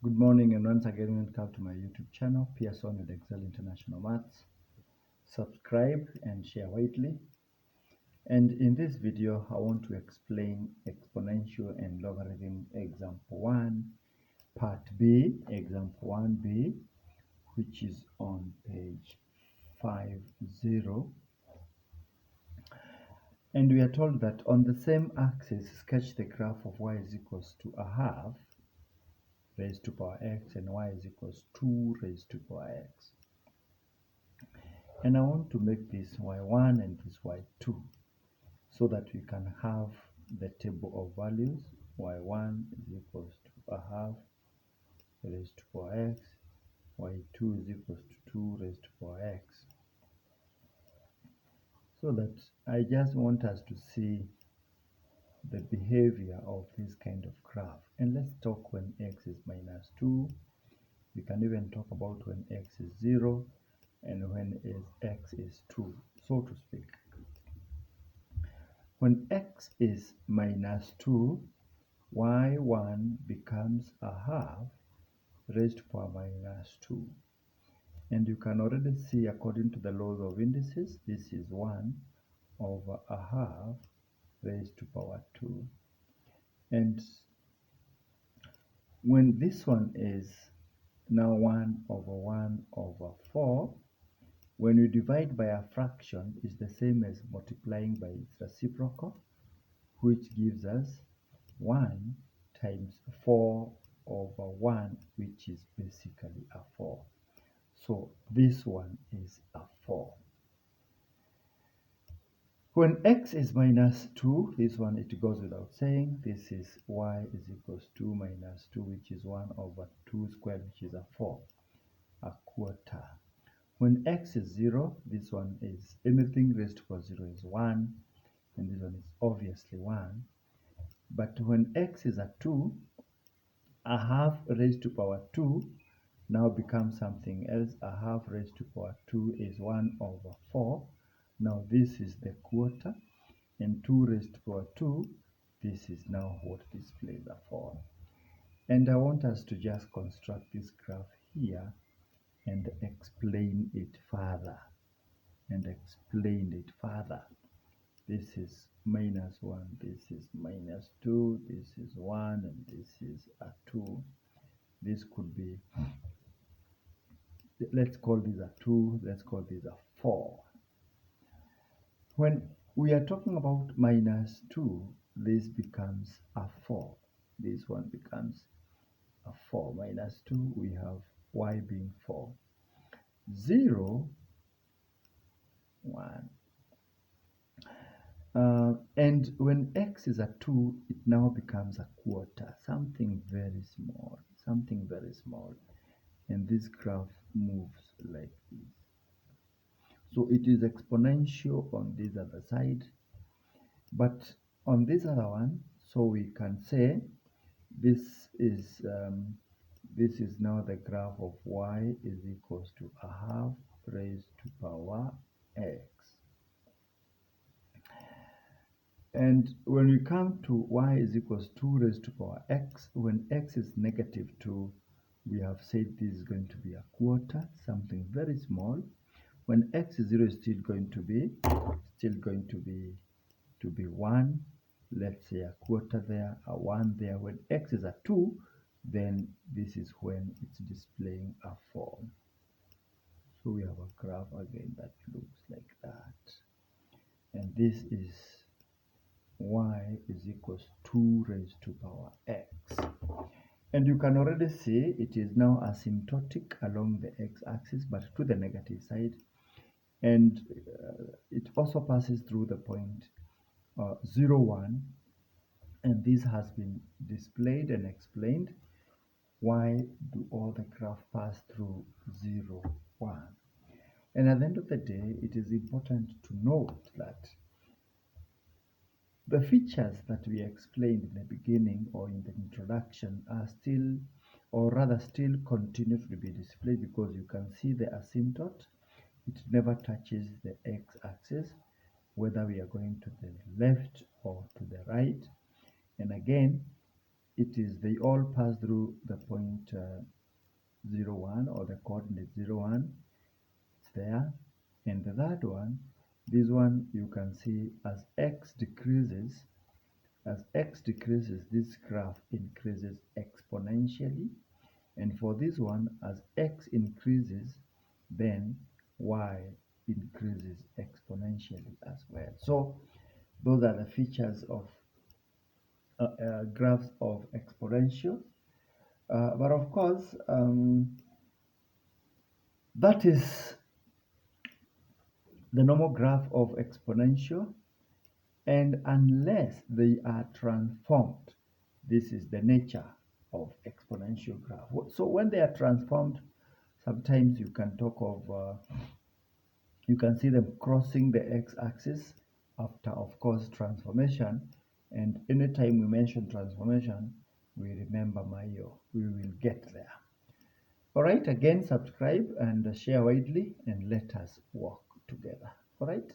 Good morning and once again welcome to my YouTube channel, Pearson with Excel International Maths. Subscribe and share widely. And in this video, I want to explain exponential and logarithm example 1, part B, example 1B, which is on page 50. And we are told that on the same axis, sketch the graph of y is equals to a half raised to power x and y is equals 2 raised to power x. And I want to make this y1 and this y2 so that we can have the table of values. Y1 is equals to a half raised to power x, y2 is equals to 2 raised to power x. So that I just want us to see the behavior of this kind of graph. And let's talk when x is minus 2. We can even talk about when x is 0 and when x is 2, so to speak. When x is minus 2, y1 becomes a half raised to power minus 2. And you can already see, according to the laws of indices, this is 1 over a half raised to power 2. And when this one is now 1 over 4, when you divide by a fraction, it's the same as multiplying by its reciprocal, which gives us 1 times 4 over 1, which is basically a 4. So this one is a 4. When x is minus 2, this one it goes without saying. This is y is equals to minus 2, which is 1 over 2 squared, which is a 4, a quarter. When x is 0, this one is anything raised to power 0 is 1, and this one is obviously 1. But when x is a 2, a half raised to power 2 now becomes something else. A half raised to power 2 is 1 over 4. Now this is the quarter, and 2 raised to power 2, this is now what displays a 4. And I want us to just construct this graph here and explain it further. This is minus 1, this is minus 2, this is 1, and this is a 2. This could be, let's call this a 2, let's call this a 4. When we are talking about minus 2, this becomes a 4. This one becomes a 4. Minus 2, we have y being 4. 0, 1. And when x is a 2, it now becomes a quarter, something very small, and this graph moves like this. So it is exponential on this other side, but on this other one, so we can say this is now the graph of y is equals to a half raised to power x. And when we come to y is equals 2 raised to power x, when x is negative 2, we have said this is going to be a quarter, something very small. When x is 0, is still going to be 1. Let's say a quarter there, a 1 there. When x is a 2, then this is when it's displaying a 4. So we have a graph again that looks like that. And this is y is equals 2 raised to power x. And you can already see it is now asymptotic along the x-axis, but to the negative side. And it also passes through the point 0, 1. And this has been displayed and explained. Why do all the graph pass through 0, 1? And at the end of the day, it is important to note that the features that we explained in the beginning or in the introduction are still, or rather still continue to be displayed, because you can see the asymptote. It never touches the x-axis, whether we are going to the left or to the right. And again, they all pass through the point 0, 1, or the coordinate 0, 1. It's there. And the third one, this one you can see as x decreases, this graph increases exponentially. And for this one, as x increases, then y increases exponentially as well. So those are the features of graphs of exponential. But of course, that is the normal graph of exponential. And unless they are transformed, this is the nature of exponential graph. So when they are transformed, sometimes you can talk of, you can see them crossing the x-axis after, of course, transformation. And anytime we mention transformation, we remember Mayo. We will get there. All right, again, subscribe and share widely, and let us work together. All right.